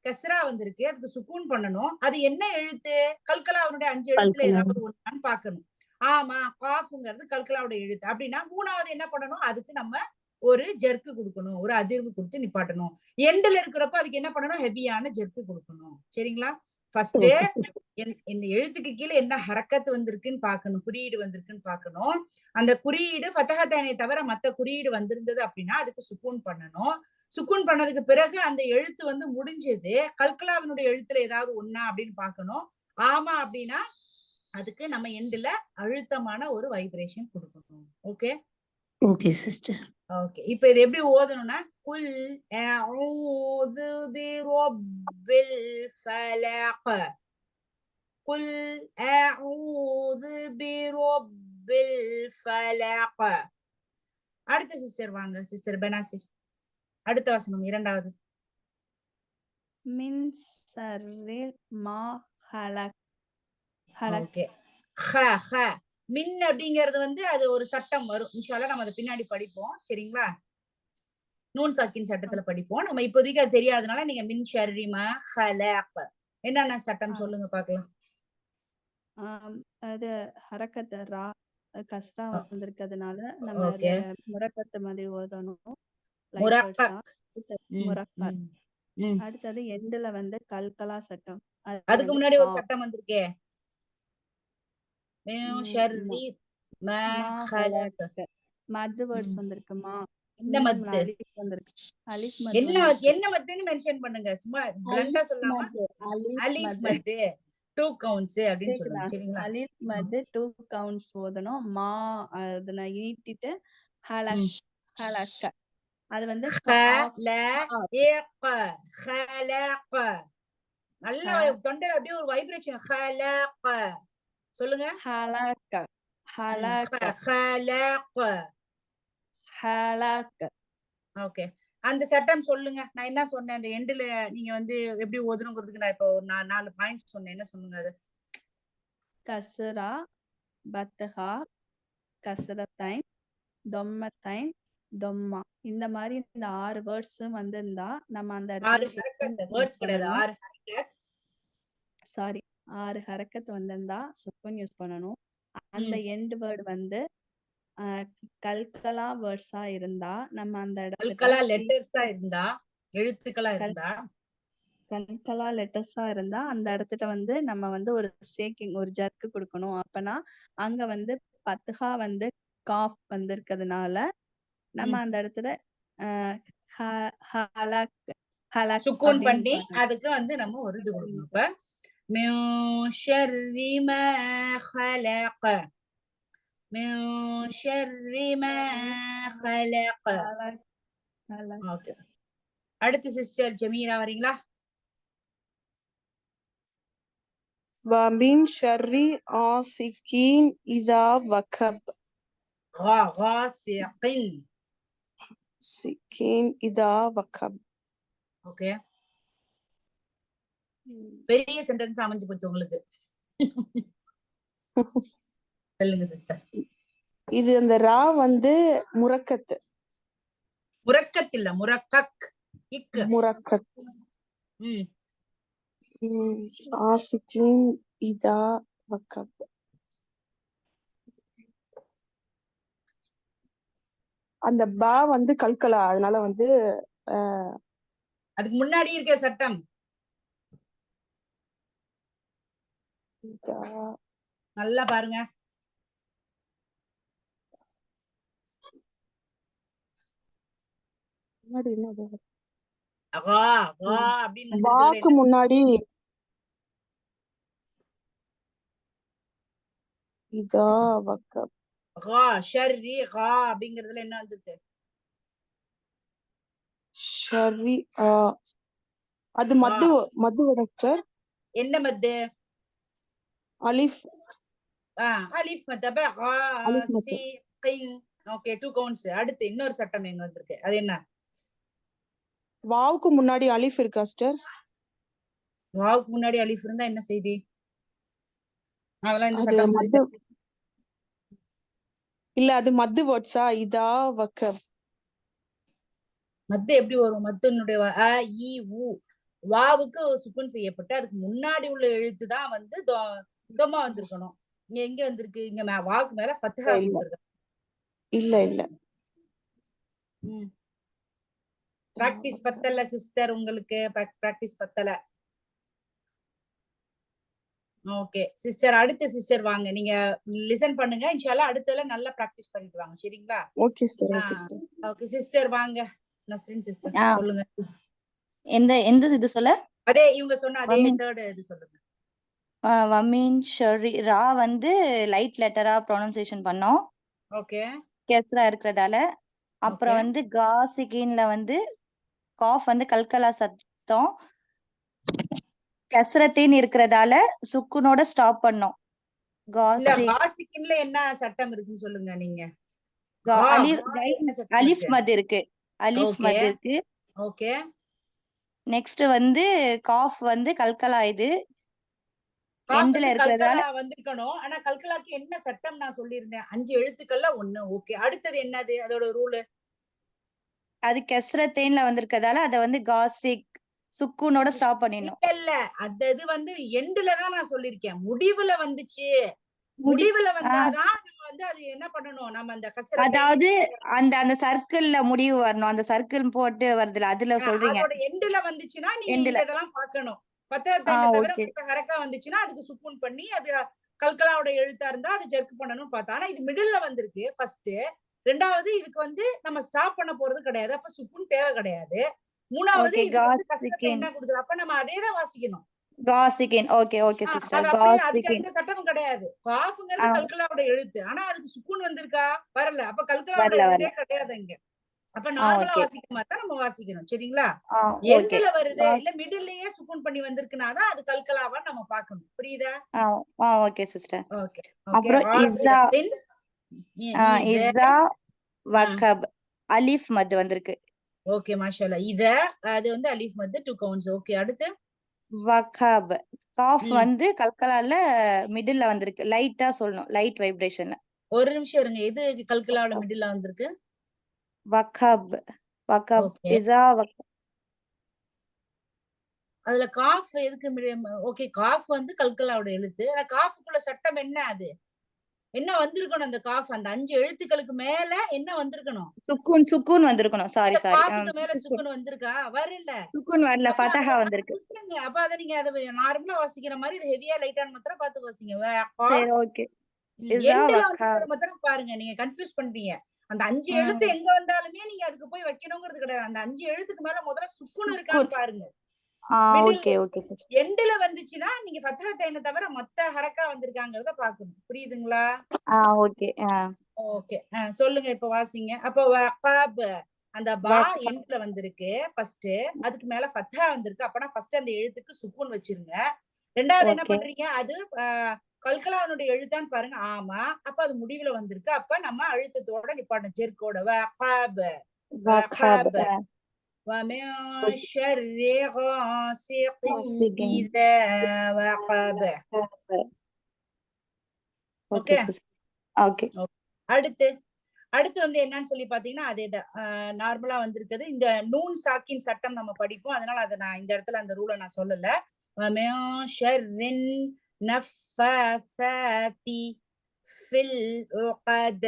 கஸ்ரா வந்திருக்கு, அதுக்கு சுக்கூன் பண்ணணும். அது என்ன எழுத்து? கல்கலாவுடைய 5 எழுத்துல கல்கலா. ஏதாவது ஒண்ணான்னு பார்க்கணும். ஆமா, காஃப்ங்கிறது கல்கலாவுடைய எழுத்து. அப்படின்னா மூணாவது என்ன பண்ணணும்? அதுக்கு நம்ம ஒரு ஜெர்க்கு கொடுக்கணும், ஒரு அதிர்வு கொடுத்து நிப்பாட்டணும். எண்டுல இருக்கிறப்ப அதுக்கு என்ன பண்ணணும்? ஹெவியான ஜெர்க்கு கொடுக்கணும். சரிங்களா? ஃபர்ஸ்ட் இந்த எழுத்துக்கு கீழே என்ன ஹரக்கத் வந்திருக்குன்னு பார்க்கணும், குறியீடு வந்திருக்குன்னு பார்க்கணும். அந்த குறியீடு ஃபதஹத்தானை தவிர மத்த குறியீடு வந்திருந்தது அப்படின்னா அதுக்கு சுக்கூன் பண்ணணும். சுக்கூன் பண்ணதுக்கு பிறகு அந்த எழுத்து வந்து முடிஞ்சது, கல்கலாவினுடைய எழுத்துல ஏதாவது ஒண்ணா அப்படின்னு பார்க்கணும். ஆமா அப்படின்னா அதுக்கு நம்ம எண்டுல அழுத்தமான ஒரு வைப்ரேஷன் கொடுக்கணும். Okay okay sister. ஓகே, இப்ப இது எப்படி ஓதணும்னா, குல் அஊது பிரப்பில் ஃபலக், குல் அஊது பிரப்பில் ஃபலக். அடுத்த சிஸ்டர் வாங்க, சிஸ்டர் பெனாசிர். அடுத்த வசனம் இரண்டாவது. மின் ஷர்ரில் மா ஹலக். ஹலக். ஓகே, மின் அப்படிங்கிறது வந்து அது ஒரு சட்டம் வரும். இன்ஷால்லா நம்ம அதை பின்னாடி படிப்போம். சரிங்களா? நூன் சாக்கின் சட்டத்துல படிப்போம். நம்ம இப்போதைக்கு அது தெரியாதனால நீங்க மின் ஷர்ரி மா ஹலக் என்னென்ன சட்டம் சொல்லுங்க பார்க்கலாம். அது ஹரக்கத் ரா கஸ்ரா வந்திருக்கிறதுனால நம்ம ஓகே, முரக்கத்து மாதிரி ஓதணும். லைட் முரக்கக். வேர்ட்ஸா முரக்கத். அடுத்தது எண்டுல வந்து கல்கலா சட்டம். அதுக்கு முன்னாடி ஒரு சட்டம் வந்திருக்கே, மின் ஷர்ரி மா ஹலக். மத் வேர்ட்ஸ் வந்திருக்குமா? என்ன மத்து? அலிஃப் வந்திருக்கு. அலிஃப் என்ன மத் என்ன மத்துன்னு மென்ஷன் பண்ணுங்க, சும்மா பிளண்டா சொல்லாம. அலிஃப் மத்து 2 கவுண்ட்ஸ் அப்படின்னு சொல்லுங்க. சரிங்களா? அலிஃப் மத் 2 கவுண்ட்ஸ் ஓதணும். மா அத நான் ஈட்டிட்டு ஹலக் ஹலக். அது வந்து நல்ல தொண்டையில அப்படியே ஒரு வைப்ரேஷன். சொல்லுங்க. ஹலக் ஹலக் ஹலக். ஓகே, அந்த சட்டம் சொல்லுங்க. நான் என்ன சொன்னேன் அந்த எண்டுல நீங்க வந்து எப்படி ஓதணுங்கிறதுக்கு நான் இப்போ 4 பாயிண்ட்ஸ் சொன்னேன். என்ன சொல்லுங்க அது? கஸ்ரா, பத்ஹா, கஸ்ரத்தைன், தொம்மத்தைன், தொம்மா. இந்த மாதிரி இந்த 6 வேர்ட்ஸ் வந்திருந்தா நம்ம அந்த இடத்துல வேர்ட்ஸ் கிடையாது, 6 ஹரக்கத். சாரி 6 ஹரக்கத் வந்திருந்தா சுக்குன் யூஸ் பண்ணணும். அந்த எண்ட் வேர்ட் வந்து கல்கலா வேர்ட்ஸா இருந்தா நம்ம அந்த கல்கலா இடத்துல லெட்டர்ஸா இருந்தா, எழுத்துக்களா இருந்தா, கல்கலா லெட்டர்ஸா இருந்தா அந்த இடத்துல வந்து நம்ம வந்து ஒரு ஷேக்கிங், ஒரு ஜர்க்கு கொடுக்கணும். அப்பனா அங்க வந்து பத்ஹா வந்து காஃப் வந்திருக்கிறதுனால நம்ம அந்த இடத்துல ஹலக் ஹலக் சுக்கூன் பண்ணி அதுக்கு வந்து நம்ம ஒரு இது கொடுக்கணும். இப்ப மின் ஷர்ரி மா ஹலக், மின் ஷர்ரி மா ஹலக். ஓகே, அடுத்து சிஸ்டர் ஜமீரா வரீங்களா? வமின் ஷர்ரி ஆசிகீன் இதா வகப். காசிகின். சிகீன் இதா வகப். ஓகே, பெரிய சென்டென்ஸ் அமைஞ்சு போச்சு உங்களுக்கு. சொல்லுங்க சிஸ்டர். இது அந்த ரா வந்து முரக்கத்து. முரக்கத் இல்ல, முரக்கக். இக்கு. முரக்கத். ஆசிகீன் இதா வகப். அந்த பா வந்து கல்கலா, அதனால வந்து அதுக்கு முன்னாடி இருக்க சட்டம் நல்லா பாருங்க. வாக்கு முன்னாடி இதா வகப். ஷர்ரி அப்படிங்கிறதுல என்ன வந்திருக்கு? ஷர்ரி அது மத்து மத்து சார். என்ன மத்து? அலிஃப். அலிஃப் மத்து. அப்ப ஓகே, 2 கவுண்ட்ஸ். அடுத்து இன்னொரு சட்டம் எங்க வந்திருக்கு, அது என்ன? வாவுக்கு முன்னாடி அலிஃப் இருக்கா சிஸ்டர்? வாவுக்கு முன்னாடி அலிஃப் இருந்தா என்ன செய்தி? அதெல்லாம் இந்த அது சட்டம் மத்து இல்ல அது மத்து வேர்ட்ஸா? இதா வக்கப். மத்து எப்படி வரும்? மத்துனுடைய அ இ உ வாவுக்கு சுக்குன் செய்யப்பட்டு அதுக்கு முன்னாடி உள்ள எழுத்து தான் வந்து தொமா வந்திருக்கணும். இங்க எங்க வந்திருக்கு? இங்க வாவுக்கு மேல ஃபத்ஹா இல்ல கொடுத்திருக்காங்க. இல்ல இல்ல. பிராக்டிஸ் பத்தல சிஸ்டர், உங்களுக்கு பிராக்டிஸ் பத்தல. ஓகே சிஸ்டர், அடுத்த சிஸ்டர் வாங்க. நீங்க லிசன் பண்ணுங்க, இன்ஷால்லா அடுத்தல நல்லா பிராக்டிஸ் பண்ணிட்டு வாங்க. சரிங்களா? Okay sister. Okay sister. Okay sister வாங்க. நஸ்ரின் சிஸ்டர் சொல்லுங்க. எந்த இது சொல்ல? அதே இவங்க சொன்ன அதே வமீன் தேர்ட் இது சொல்லுங்க. வமீன் ஷரி ரா வந்து லைட் லெட்டரா ப்ரொனன்சியேஷன் பண்ணோம். ஓகே கெஸ்ரா இருக்கிறதால. அப்புறம் ஓகே வந்து காசிகின்ல வந்து காஃப் வந்து கல்கலா சத்தம். கெஸ்ரத்தின் இருக்கிறதால சுக்குனோட ஸ்டாப் பண்ணோம். இந்த காசி காசிக்கின்ல என்ன சட்டம் இருக்குன்னு சொல்லுங்க நீங்க. அலிஃப் என்ன சட்டம் அலிஃப் இருக்கு? மத் இருக்கு. அலிஃப் ஓகே மத் இருக்கு. ஓகே நெக்ஸ்ட் வந்து காஃப் வந்து கல்கலா இது எண்ட்ல காஃபுக்கு இருக்கிறதால கல்கலா வந்திருக்கணும். ஆனா கல்கலாக்கு என்ன சட்டம் நான் சொல்லியிருந்தேன்? 5 எழுத்துக்கள்ல 1. ஓகே, அடுத்தது என்னது அதோட ரூல்? அது கெஸ்ரத்தேன்ல வந்திருக்கிறதால அத வந்து காசிக் சுக்குனோட ஸ்டாப் பண்ணிடணும். இல்ல இல்ல, அந்த இது வந்து எண்டுல தான் நான் சொல்லியிருக்கேன். முடிவுல வந்துச்சு. முடிவுல வந்தாதான் நம்ம வந்து அது என்ன பண்ணணும்? நம்ம அந்த அதாவது கசரத்தை அந்த அந்த சர்க்கிள்ல முடிவு வரணும். அந்த சர்க்கிள் போட்டு வருதுல அதுல சொல்றீங்க. அதோட எண்டுல வந்துச்சுன்னா நீங்க இந்த எண்ட்ல. இதெல்லாம் பார்க்கணும். பத்தகத்தைன தவிர ஓகே. மத்த ஹரக்கா வந்துச்சுன்னா அதுக்கு சுக்குன் பண்ணி அது கல்கலாவோட எழுத்தா இருந்தா அது ஜெர்க் பண்ணணும்னு பார்த்தா. ஆனா இது மிடில்ல வந்திருக்கு ஃபர்ஸ்ட். ரெண்டாவது இதுக்கு வந்து நம்ம ஸ்டாப் பண்ண போறது கிடையாது. அப்ப சுக்குன் தேவை கிடையாது. மூணாவது ஓகே இதுக்கு வந்து கசரத்தை காசிகின் என்ன கொடுக்குது? அப்ப நம்ம அதே தான் வாசிக்கணும். காசிகின் ஓகே ஓகே அது சிஸ்டர் அப்படியே அதுக்கு காசிகின் எந்த சட்டமும் கிடையாது. காஃப்ங்கிறது கல்கலாவோட எழுத்து. ஆனா அதுக்கு சுக்குன் வந்திருக்கா? வரல. அப்ப கல்கலாவோட வரல எழுதே வரல. கிடையாது இங்க. அப்ப நார்மலா ஓகே வாசிக்கிற மாதிரி தான் நம்ம வாசிக்கணும். சரிங்களா? ஓகே. எண்டுல வருது இல்ல மிடில்லயே சுக்குன் பண்ணி வந்திருக்குனாதான் அது கல்கலாவா நம்ம பார்க்கணும். புரியுதா? Okay sister. Okay okay. அப்புறம் இஸா இஸா வகப் அலிஃப் மத் வந்திருக்கு. ஓகே மாஷாஅல்லா. இத அது வந்து அலிஃப் மத் 2 கவுண்ட்ஸ். ஓகே, அடுத்து வகப் காஃப் வந்து கல்கலால மிடில்ல வந்திருக்கு. லைட்டா சொல்லணும். லைட் வைப்ரேஷன்ல. ஒரு நிமிஷம் இருங்க. எது கல்கலாவுல மிடில்ல வந்திருக்கு? வகப் வகப் ஓகே. இஸா வகப். அதுல காஃப் எதுக்கு? ஓகே, காஃப் வந்து கல்கலாவோட எழுத்து. ஆனா காஃபுக்குள்ள சட்டம் என்ன? அது என்ன வந்திருக்கணும்? அந்த காஃப் அந்த 5 எழுத்துக்களுக்கு மேல என்ன வந்திருக்கணும்? சுக்கூன் சுக்கூன் வந்திருக்கணும். சாரி காஃபுக்கு மேல சுக்கூன் சுக்குன் வந்திருக்கா? வரல. சுக்கூன் வரல. அப்ப ஃபதஹா அத வந்திருக்கு. விட்டுருங்க. அப்ப அத நீங்க அத நார்மலா வாசிக்கிற மாதிரி இது ஹெவியா லைட்டான்னு மாத்திரம் பார்த்து வாசிங்க. சரி ஓகே. இஸா எண்டுல வகப். வந்து மாத்திரம் பாருங்க. நீங்க கன்ஃபியூஸ் பண்றீங்க. அந்த 5 எழுத்து எங்க வந்தாலுமே நீங்க அதுக்கு போய் வைக்கணுங்கிறது கிடையாது. அந்த 5 எழுத்துக்கு மேல முதல்ல சுக்குன் இருக்கான்னு பாருங்க. Okay okay sister. எண்டுல வந்துச்சுன்னா நீங்க ஃபத்ஹா தைன தவிர மத்த ஹரக்கா வந்திருக்காங்கறத பார்க்கணும். புரியுதுங்களா? ஓகே. ஓகே. சொல்லுங்க இப்ப வாசிங்க. அப்ப வகப் அந்த பா எண்ட்ல வந்திருக்கு ஃபர்ஸ்ட். அதுக்கு மேல ஃபத்ஹா வந்திருக்கு. அப்பனா ஃபர்ஸ்ட் அந்த எழுத்துக்கு சுக்குன் வச்சிருங்க. ரெண்டாவது என்ன பண்றீங்க? அது கல்கலாவுடைய எழுத்தான்னு பாருங்க. ஆமா. அப்ப அது முடிவுல வந்திருக்கு. அப்ப நம்ம அழுத்தத்தோட நிப்பாட்டணும். ஜெர்க்கோட வகப் வகப் ومن شر غاسق إذا وقب. Okay okay. அடுத்து அடுத்து வந்து என்னன்னு சொல்லி பாத்தீங்கன்னா அதேதான் நார்மலா வந்திருக்குது. இந்த நூன் சாக்கின் சட்டம் நம்ம படிப்போம். அதனால அதை நான் இந்த இடத்துல அந்த ரூலை நான் சொல்லல. ومن شر النفاثات في العقد.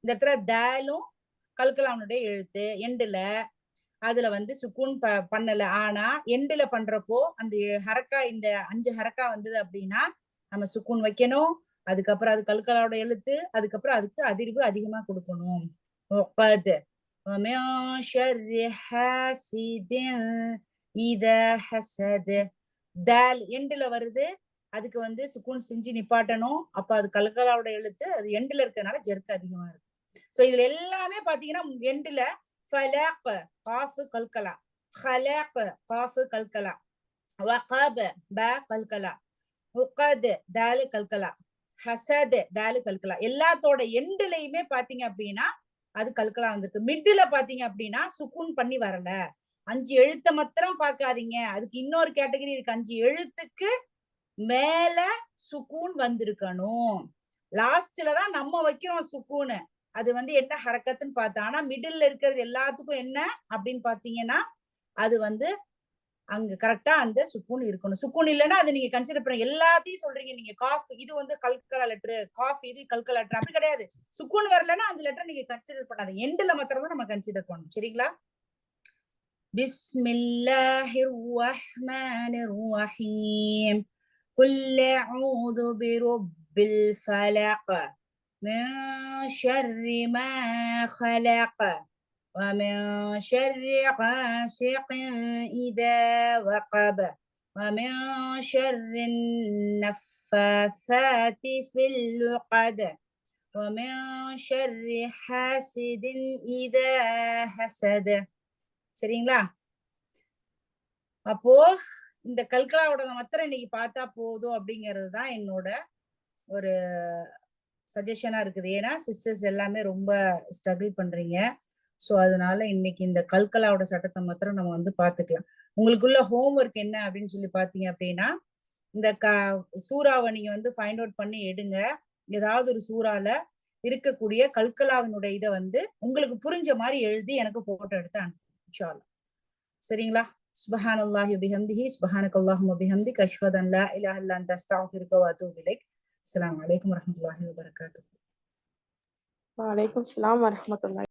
இந்த இடத்துல தாலும் கல்கலாவுடைய எழுத்து எண்டுல அதுல வந்து சுக்குன் பண்ணல. ஆனா எண்டுல பண்றப்போ அந்த ஹரக்கா இந்த 5 ஹரக்கா வந்தது அப்படின்னா நம்ம சுக்குன் வைக்கணும். அதுக்கப்புறம் அது கல்கலாவோட எழுத்து. அதுக்கப்புறம் அதுக்கு அதிர்வு அதிகமா கொடுக்கணும். தால் எண்டுல வருது. அதுக்கு வந்து சுக்குன் செஞ்சு நிப்பாட்டணும். அப்ப அது கல்கலாவோட எழுத்து. அது எண்டுல இருக்கிறதுனால ஜெர்க் அதிகமா இருக்கு. சோ இதுல எல்லாமே பாத்தீங்கன்னா எண்டுல فلاق قاف قلقلة خلاق قاف قلقلة وقاب با قلقلة உகத் தாலு கல்கலா ஹசத் தாலு கல்கலா எல்லாத்தோட எண்டுலயுமே பாத்தீங்க அப்படின்னா அது கல்கலா வந்திருக்கு. மிட்ல பாத்தீங்க அப்படின்னா சுக்குன் பண்ணி வரல. 5 எழுத்த மாத்திரம் பாக்காதீங்க. அதுக்கு இன்னொரு கேட்டகரி இருக்கு. 5 எழுத்துக்கு மேல சுக்கூன் வந்திருக்கணும். லாஸ்ட்ல தான் நம்ம வைக்கிறோம் சுக்கூனு. அது வந்து என்ன ஹரக்கத்துன்னு பார்த்தா, ஆனா மிடில் இருக்கிறது எல்லாத்துக்கும் என்ன அப்படின்னு பாத்தீங்கன்னா அது வந்து அங்க கரெக்டா அந்த சுக்கூன் இருக்கணும். சுக்கூன் இல்லைன்னா அது நீங்க கன்சிடர் பண்ண எல்லாத்தையும் சொல்றீங்க நீங்க. காஃப் இது வந்து கல்கலா லெட்டர், காஃப் இது கல்கலா லெட்டர், அப்படி கிடையாது. சுக்கூன் வரலன்னா அந்த லெட்டர் நீங்க கன்சிடர் பண்ணாதீங்க. எண்ட்ல மாத்திரம் தான் நம்ம கன்சிடர் பண்ணணும். சரிங்களா? பிஸ்மில்லாஹிர் ரஹ்மானிர் ரஹீம். குல் அஊது பிரப்பில் ஃபலக் மின் ஷர்ரி மா خلق ومن شر غاسق إذا وقب ومن شر النفاثات في العقد ومن شر حاسد إذا حسد. சரிங்களா? அப்போ இந்த கல்கலாவோட மாத்திரம் இன்னைக்கு பார்த்தா போதும் அப்படிங்கிறது தான் என்னோட ஒரு சஜஷனா இருக்குது. ஏன்னா சிஸ்டர்ஸ் எல்லாமே ரொம்ப ஸ்ட்ரகிள் பண்றீங்க. ஸோ அதனால இன்னைக்கு இந்த கல்கலாவோட சட்டத்தை மாத்திரம் நம்ம வந்து பார்த்துக்கலாம். உங்களுக்குள்ள ஹோம்ஒர்க் என்ன அப்படின்னு சொல்லி பார்த்தீங்க அப்படின்னா, இந்த சூறாவை நீங்க வந்து ஃபைண்ட் அவுட் பண்ணி எடுங்க. ஏதாவது ஒரு சூறால இருக்கக்கூடிய கல்கலாவினுடைய இதை வந்து உங்களுக்கு புரிஞ்ச மாதிரி எழுதி எனக்கு போட்டோ எடுத்து அனுப்பிச்சாலும். சரிங்களா? சுப்ஹானல்லாஹி வபிஹம்திஹி சுப்ஹானக்கல்லாஹும்ம வபிஹம்திக அஷ்ஹது அன் லா இலாஹா இல்லா அன்த அஸ்தக்ஃபிருக வ அத்தூபு இலைக். அஸ்ஸலாமு அலைக்கும் வரஹ்மத்துல்லாஹி வபரகாத்துஹு. வலைக்கும் ஸலாம் வரஹ்மத்துல்லாஹி.